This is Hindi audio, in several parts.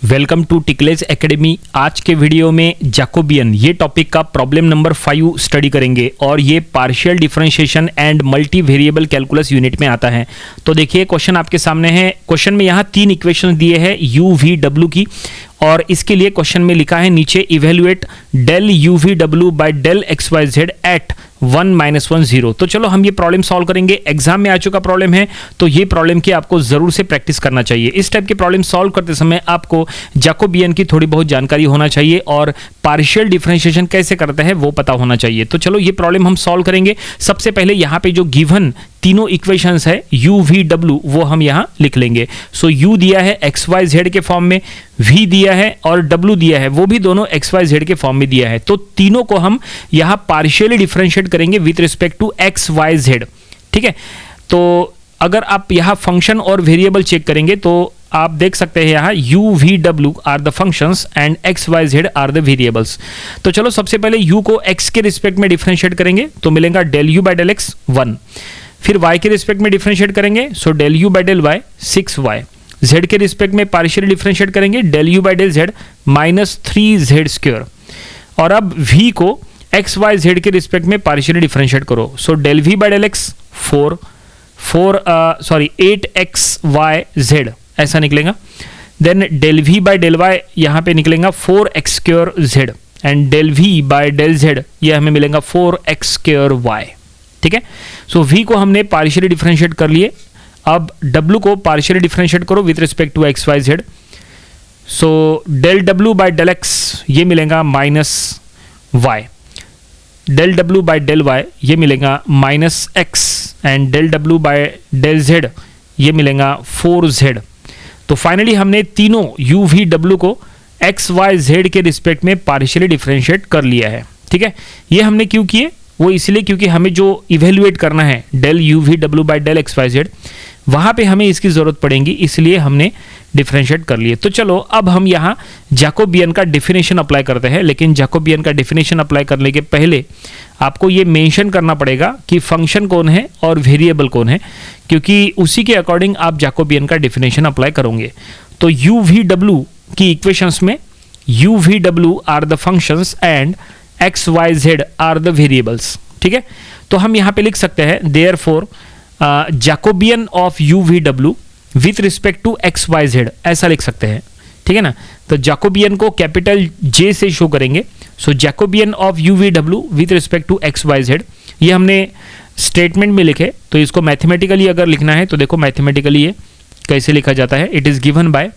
Welcome to टिकलेज academy. आज के वीडियो में जैकोबियन ये टॉपिक का प्रॉब्लम नंबर 5 स्टडी करेंगे और ये partial differentiation and multi variable calculus unit में आता है। तो देखिए क्वेश्चन आपके सामने है। क्वेश्चन में यहाँ 3 इक्वेशन दिए हैं यू वी डब्ल्यू की, और इसके लिए क्वेश्चन में लिखा है नीचे evaluate del u V W by del x Y z at 1-1 0। तो चलो हम ये प्रॉब्लम सॉल्व करेंगे। एग्जाम में आ चुका प्रॉब्लम है तो ये प्रॉब्लम की आपको जरूर से प्रैक्टिस करना चाहिए। इस टाइप के प्रॉब्लम सॉल्व करते समय आपको जैकोबियन की थोड़ी बहुत जानकारी होना चाहिए और पार्शियल डिफरेंशिएशन कैसे करते हैं वो पता होना चाहिए। तो चलो ये प्रॉब्लम हम सॉल्व करेंगे। सबसे पहले यहाँ पे जो गिवन तीनों इक्वेशंस है यू वी डब्ल्यू वो हम यहाँ लिख लेंगे। सो यू दिया है एक्स वाई जेड के फॉर्म में, वी दिया है और डब्ल्यू दिया है वो भी दोनों एक्स वाई जेड के फॉर्म में दिया है। तो तीनों को हम यहाँ पार्शियली डिफरेंशिएट करेंगे with respect to x Y z. ठीक है, तो अगर आप यहाँ फंक्शन और वेरिएबल चेक करेंगे तो आप देख सकते हैं यहाँ u v w are the functions and x y z are the variables. तो चलो सबसे पहले u को x के रिस्पेक्ट में डिफरेंशिएट करेंगे तो मिलेगा del u by del x 1। फिर y के रिस्पेक्ट में डिफरेंशिएट करेंगे so del u by del y 6y। z के रिस्पेक्ट में पार्शियली डिफरेंशिएट करेंगे del u by del z -3z square. और अब v को x y z के रिस्पेक्ट में पार्शियली डिफरेंशिएट करो so del v by del x 8xyz ऐसा निकलेगा। Then del v by del y यहाँ पे निकलेगा 4x square z and del v by del z ये हमें मिलेगा 4x स्क्वायर y। ठीक है, सो v को हमने पार्शियली डिफरेंशिएट कर लिए। अब w को पार्शियली डिफरेंशिएट करो with respect to x Y z. So del w by del x ये मिलेगा -y, del w by del y ये मिलेगा -x and del w by del z ये मिलेगा 4z। तो फाइनली हमने तीनों u v w को x y z के रिस्पेक्ट में पार्शियली डिफरेंशिएट कर लिया है। ठीक है, ये हमने क्यों किए वो इसलिए क्योंकि हमें जो इवेल्युएट करना है del u v w by del x Y z वहाँ पे हमें इसकी ज़रूरत पड़ेगी, इसलिए हमने डिफरेंशिएट कर लिए। तो चलो अब हम यहाँ जैकोबियन का डेफिनेशन अप्लाई करते हैं। लेकिन जैकोबियन का डेफिनेशन अप्लाई करने के पहले आपको ये मेंशन करना पड़ेगा कि फंक्शन कौन है और वेरिएबल कौन है, क्योंकि उसी के अकॉर्डिंग आप जैकोबियन का डेफिनेशन अप्लाई करोगे। तो यू वी डब्ल्यू की इक्वेशंस में यू वी डब्ल्यू are the functions and x Y z are the variables. ठीक है, तो हम यहाँ पे लिख सकते हैं therefore Jacobian of you V W with respect to x Y z ऐसा लिख सकते हैं। ठीक है ना, तो जैकोबियन को कैपिटल J से शो करेंगे। So Jacobian of you V W with respect to x Y Z ये हमने स्टेटमेंट में लिखे। तो इसको मैथमेटिकली अगर लिखना है तो देखो मैथमेटिकली ये कैसे लिखा जाता है। इट इज़ गिवन बाय,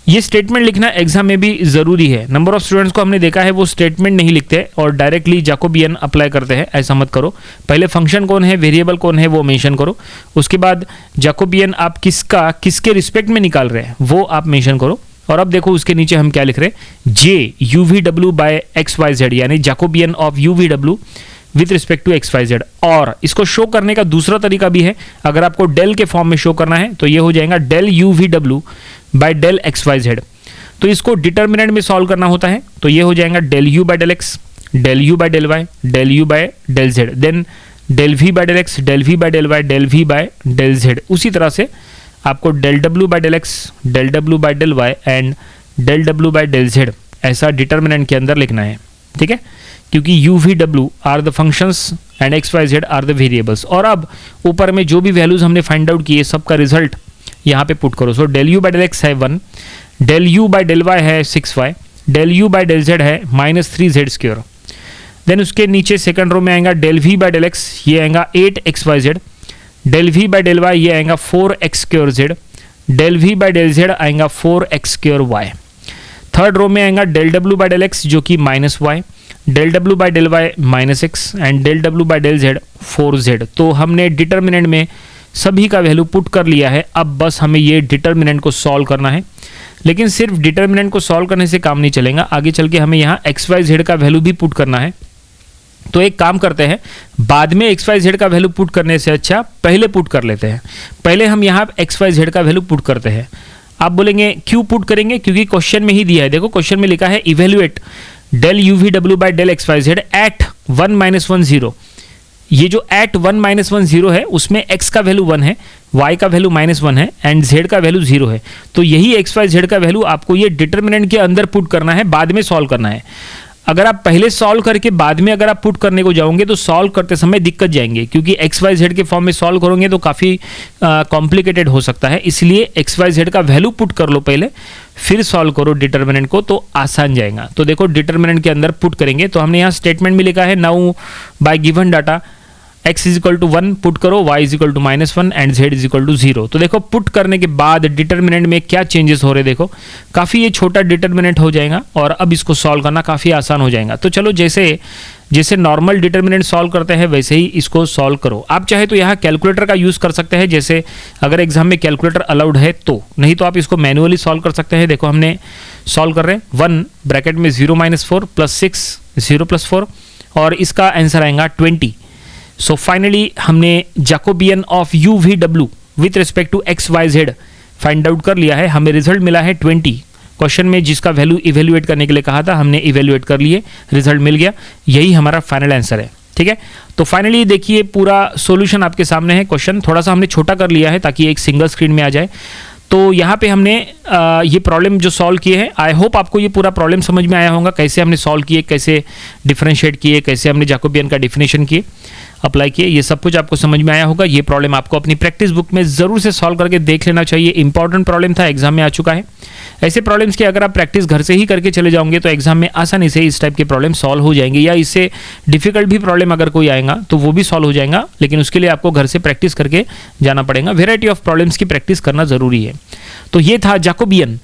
ये स्टेटमेंट लिखना एग्जाम में भी ज़रूरी है। नंबर ऑफ स्टूडेंट्स को हमने देखा है वो स्टेटमेंट नहीं लिखते और डायरेक्टली जैकोबियन अप्लाई करते हैं, ऐसा मत करो। पहले फंक्शन कौन है वेरिएबल कौन है वो मेंशन करो, उसके बाद जैकोबियन आप किसके रिस्पेक्ट में निकाल रहे हैं वो आप मेंशन करो। और अब देखो उसके नीचे हम क्या लिख रहे हैं, J U V W by X Y Z यानी Jacobian of you V W with respect to x Y Z. और इसको शो करने का दूसरा तरीका भी है, अगर आपको डेल के फॉर्म में शो करना है तो ये हो जाएगा del u V W by del x Y z. तो इसको डिटर्मिनेंट में सॉल्व करना होता है तो ये हो जाएगा del u by del x, del u by del Y, del u by del Z, then del v by del x, del v by del Y, del v by del Z. उसी तरह से आपको डेल डब्ल्यू बाई डेल एक्स, डेल डब्ल्यू by del Y and del डब्ल्यू बाई डेल जेड ऐसा डिटर्मिनेंट के अंदर लिखना है। ठीक है, क्योंकि यू वी डब्ल्यू are the functions and x Y z are the variables. और अब ऊपर में जो भी वैल्यूज हमने फाइंड आउट किए सबका रिजल्ट यहाँ पे पुट करो। So del u by del x है 1, del u by del y है 6y, del u by del z है -3z स्क्वायर। देन उसके नीचे सेकंड रो में आएगा del v by del x ये आएगा 8xyz, del v by del y ये आएगा 4x square z, del v by del z आएगा 4x square y। Third row में आएगा डेल डब्ल्यू बाई डेल एक्स जो कि -y, डेल डब्ल्यू by del y -x and del डब्ल्यू बाई डेल जेड 4z। तो हमने डिटर्मिनेंट में सभी का वैल्यू पुट कर लिया है। अब बस हमें ये डिटर्मिनेंट को सॉल्व करना है। लेकिन सिर्फ डिटर्मिनेंट को सॉल्व करने से काम नहीं चलेगा, आगे चल के हमें यहाँ एक्स वाई जेड का वैल्यू भी पुट करना है। तो एक काम करते हैं, बाद में एक्स वाई जेड का वैल्यू पुट करने से अच्छा पहले पुट कर लेते हैं। पहले हम यहाँ एक्स वाई जेड का वैल्यू पुट करते हैं। आप बोलेंगे क्यों पुट करेंगे, क्योंकि क्वेश्चन में ही दिया है। देखो क्वेश्चन में लिखा है evaluate del u V W by del x Y z at 1-1 0 ये जो एट 1 - 1 0 है उसमें x का वैल्यू 1 है, y का वैल्यू -1 है एंड z का वैल्यू 0 है। तो यही x y z का वैल्यू आपको ये डिटर्मिनेंट के अंदर पुट करना है, बाद में सॉल्व करना है। अगर आप पहले सॉल्व करके बाद में अगर आप पुट करने को जाओगे तो सॉल्व करते समय दिक्कत जाएंगे, क्योंकि एक्स वाई जेड के फॉर्म में सॉल्व करोगे तो काफ़ी कॉम्प्लिकेटेड हो सकता है। इसलिए एक्स वाई जेड का वैल्यू पुट कर लो पहले, फिर सॉल्व करो डिटर्मिनेंट को, तो आसान जाएगा। तो देखो डिटर्मिनेंट के अंदर पुट करेंगे तो हमने यहाँ स्टेटमेंट में लिखा है now by given data x is equal to 1 put करो, y is equal to -1 and z is equal to 0। तो देखो पुट करने के बाद डिटर्मिनेंट में क्या चेंजेस हो रहे हैं, देखो काफ़ी ये छोटा डिटर्मिनेंट हो जाएगा और अब इसको सॉल्व करना काफ़ी आसान हो जाएगा। तो चलो जैसे नॉर्मल डिटर्मिनेंट सॉल्व करते हैं वैसे ही इसको सॉल्व करो। आप चाहे तो यहाँ कैलकुलेटर का यूज़ कर सकते हैं, जैसे अगर एग्जाम में कैलकुलेटर अलाउड है तो, नहीं तो आप इसको मैनुअली सॉल्व कर सकते हैं। देखो हमने सॉल्व कर रहे हैं 1 ब्रैकेट में 0 - 4 + 6 0 + 4 और इसका आंसर आएगा 20। सो फाइनली हमने Jacobian of you V W with respect to x Y z find out कर लिया है। हमें रिजल्ट मिला है 20। क्वेश्चन में जिसका वैल्यू इवेल्युएट करने के लिए कहा था हमने इवेल्युएट कर लिए, रिजल्ट मिल गया। यही हमारा फाइनल आंसर है, ठीक है। तो फाइनली देखिए पूरा सॉल्यूशन आपके सामने है। क्वेश्चन थोड़ा सा हमने छोटा कर लिया है ताकि एक सिंगल स्क्रीन में आ जाए। तो यहाँ पे हमने ये प्रॉब्लम जो सॉल्व किए हैं, आई होप आपको ये पूरा प्रॉब्लम समझ में आया होगा, कैसे हमने सॉल्व किए, कैसे डिफरेंशिएट किए, कैसे हमने जैकोबियन का डिफिनेशन किए, अप्लाई किए, ये सब कुछ आपको समझ में आया होगा। ये प्रॉब्लम आपको अपनी प्रैक्टिस बुक में ज़रूर से सॉल्व करके देख लेना चाहिए। इंपॉर्टेंट प्रॉब्लम था, एग्जाम में आ चुका है। ऐसे प्रॉब्लम्स की अगर आप प्रैक्टिस घर से ही करके चले जाओगे तो एग्जाम में आसानी से इस टाइप के प्रॉब्लम सॉल्व हो जाएंगे, या इससे डिफिकल्ट भी प्रॉब्लम अगर कोई आएगा तो वो भी सॉल्व हो जाएगा, लेकिन उसके लिए आपको घर से प्रैक्टिस करके जाना पड़ेगा। वेराइटी ऑफ प्रॉब्लम्स की प्रैक्टिस करना ज़रूरी है। तो ये था जैकोबियन,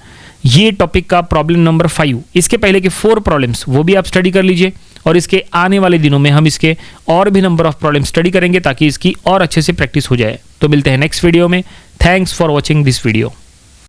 ये टॉपिक का प्रॉब्लम नंबर 5। इसके पहले के 4 प्रॉब्लम्स वो भी आप स्टडी कर लीजिए, और इसके आने वाले दिनों में हम इसके और भी नंबर ऑफ प्रॉब्लम स्टडी करेंगे ताकि इसकी और अच्छे से प्रैक्टिस हो जाए। तो मिलते हैं नेक्स्ट वीडियो में। Thanks for watching this video.